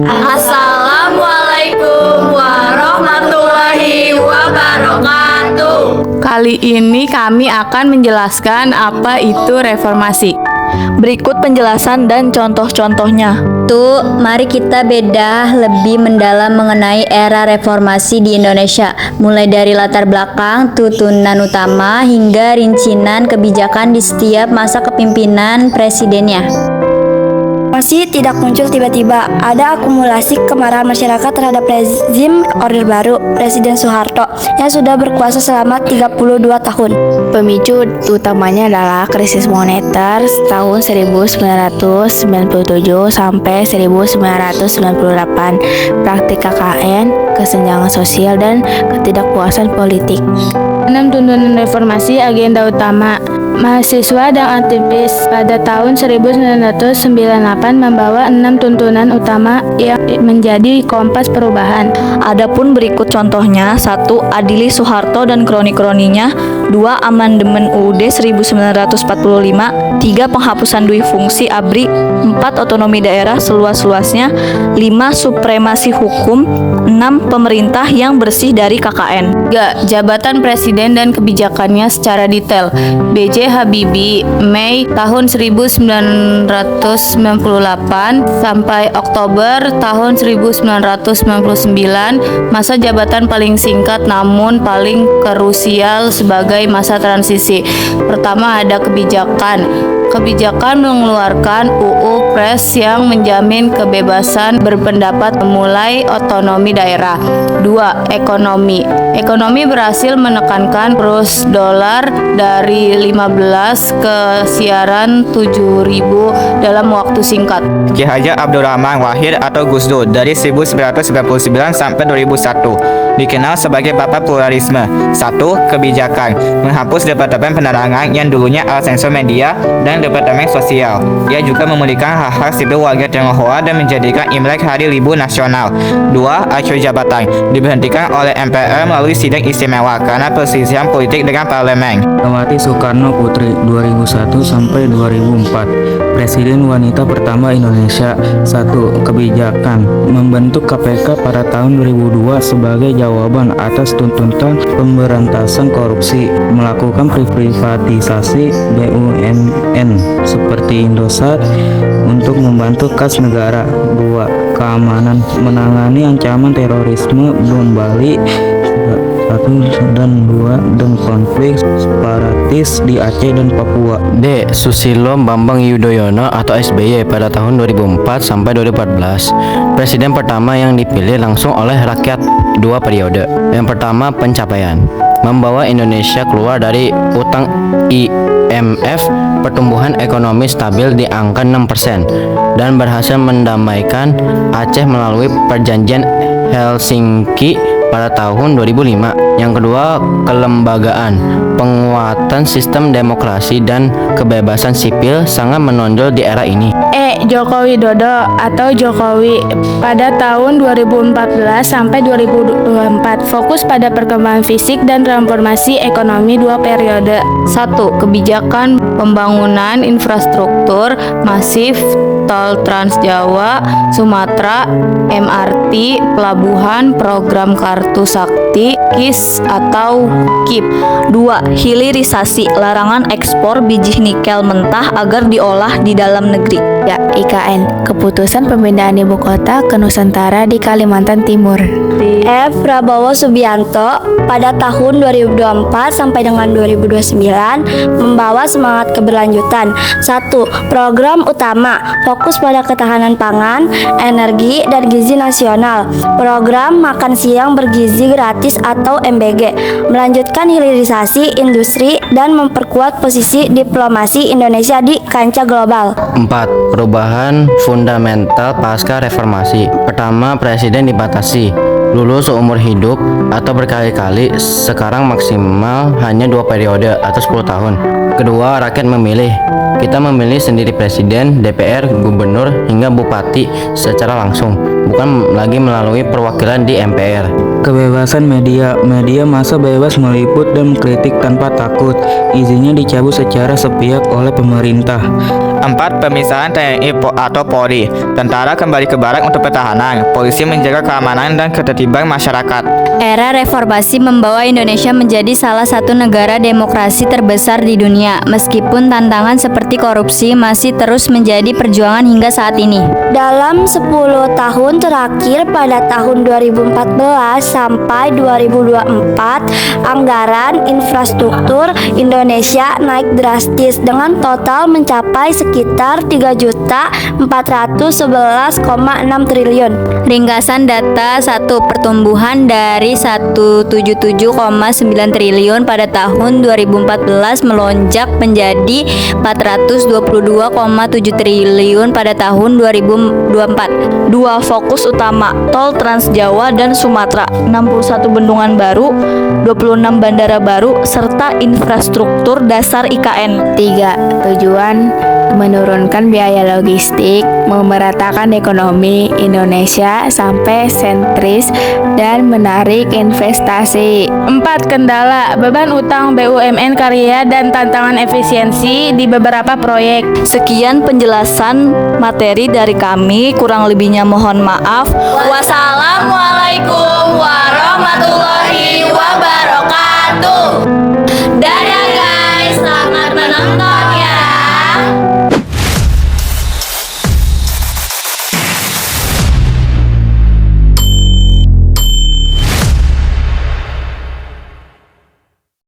Assalamualaikum warahmatullahi wabarakatuh. Kali ini kami akan menjelaskan apa itu reformasi. Berikut penjelasan dan contoh-contohnya. Mari kita bedah lebih mendalam mengenai era reformasi di Indonesia, mulai dari latar belakang, tuntunan utama, hingga rincian kebijakan di setiap masa kepemimpinan presidennya. Reformasi tidak muncul tiba-tiba. Ada akumulasi kemarahan masyarakat terhadap rezim Orde Baru Presiden Soeharto yang sudah berkuasa selama 32 tahun. Pemicu utamanya adalah krisis moneter tahun 1997 sampai 1998, praktik KKN, kesenjangan sosial, dan ketidakpuasan politik. 6 tuntunan reformasi agenda utama. Mahasiswa dan aktivis pada tahun 1998 membawa 6 tuntunan utama yang menjadi kompas perubahan. Adapun berikut contohnya: 1. Adili Soeharto dan kroni-kroninya. 2. Amandemen UUD 1945. 3. Penghapusan dui fungsi ABRI. 4. Otonomi daerah seluas-luasnya. 5. Supremasi hukum. 6. Pemerintah yang bersih dari KKN. 3. Jabatan Presiden dan kebijakannya secara detail. B.J. Habibie, Mei tahun 1998 sampai Oktober tahun 1999, masa jabatan paling singkat namun paling krusial sebagai masa transisi. Pertama, ada kebijakan mengeluarkan UU Pres yang menjamin kebebasan berpendapat, memulai otonomi daerah. 2. Ekonomi berhasil menekankan kurs dolar dari 15 ke siaran 7.000 dalam waktu singkat. Ki Hajar Abdurrahman Wahid atau Gus Dur dari 1999 sampai 2001 dikenal sebagai Bapak Pluralisme. 1. Kebijakan menghapus Departemen Penerangan yang dulunya sensor media dan Departemen Sosial. Ia juga memulihkan hak-hak sipil warga Tionghoa dan menjadikan Imlek hari libur nasional. 2. Akhir jabatan diberhentikan oleh MPR melalui sidang istimewa karena perselisihan politik dengan parlemen. Megawati Soekarno Putri 2001 sampai 2004, Presiden wanita pertama Indonesia. 1. Kebijakan membentuk KPK pada tahun 2002 sebagai jawaban atas tuntutan pemberantasan korupsi, melakukan privatisasi BUMN seperti Indosat untuk membantu kas negara. 2. Keamanan menangani ancaman terorisme, bom Bali 1 dan 2, dan konflik separatis di Aceh dan Papua. D. Susilo Bambang Yudhoyono atau SBY pada tahun 2004 sampai 2014, presiden pertama yang dipilih langsung oleh rakyat. 2 periode. Yang pertama, pencapaian membawa Indonesia keluar dari utang IMF, pertumbuhan ekonomi stabil di angka 6%, dan berhasil mendamaikan Aceh melalui perjanjian Helsinki pada tahun 2005. Yang kedua, kelembagaan, penguatan sistem demokrasi dan kebebasan sipil sangat menonjol di era ini. Joko Widodo atau Jokowi pada tahun 2014 sampai 2024, fokus pada perkembangan fisik dan transformasi ekonomi 2 periode. 1. Kebijakan pembangunan infrastruktur masif, tol Trans Jawa, Sumatera, MRT, pelabuhan, program Kartu Sakti, KIS atau KIP. 2. Hilirisasi, larangan ekspor biji nikel mentah agar diolah di dalam negeri. IKN, keputusan pemindahan ibu kota ke Nusantara di Kalimantan Timur. F. Prabowo Subianto pada tahun 2024 sampai dengan 2029 membawa semangat keberlanjutan. 1. Program utama fokus pada ketahanan pangan, energi, dan gizi nasional. Program makan siang bergizi gratis atau MBG, melanjutkan hilirisasi industri dan memperkuat posisi diplomasi Indonesia di kancah global. 4. Perubahan fundamental pasca reformasi. Pertama, presiden dibatasi dulu seumur hidup atau berkali-kali, sekarang maksimal hanya 2 periode atau 10 tahun. Kedua, rakyat memilih. Kita memilih sendiri presiden, DPR, gubernur, hingga bupati secara langsung, bukan lagi melalui perwakilan di MPR. Kebebasan media massa bebas meliput dan mengkritik tanpa takut. Izinnya dicabut secara sepihak oleh pemerintah. 4. Pemisahan TNI atau Polri. Tentara kembali ke barak untuk pertahanan. Polisi menjaga keamanan dan ketertiban masyarakat. Era reformasi membawa Indonesia menjadi salah satu negara demokrasi terbesar di dunia, meskipun tantangan seperti korupsi masih terus menjadi perjuangan hingga saat ini. Dalam 10 tahun terakhir pada tahun 2014 sampai 2024, anggaran infrastruktur Indonesia naik drastis dengan total mencapai sekitar 3.411,6 triliun. Ringkasan data 1. Pertumbuhan dari 177,9 triliun pada tahun 2014 melonjak menjadi 422,7 triliun pada tahun 2024. 2. Fokus utama tol Trans Jawa dan Sumatera, 61 bendungan baru, 26 bandara baru, serta infrastruktur dasar IKN. 3. Tujuan menurunkan biaya logistik, memeratakan ekonomi Indonesia sampai sentris, dan menarik investasi. 4. Kendala, beban utang BUMN karya dan tantangan efisiensi di beberapa proyek. Sekian penjelasan materi dari kami, kurang lebihnya mohon maaf. Wassalamualaikum warahmatullahi wabarakatuh. Dadah guys, selamat menonton ya.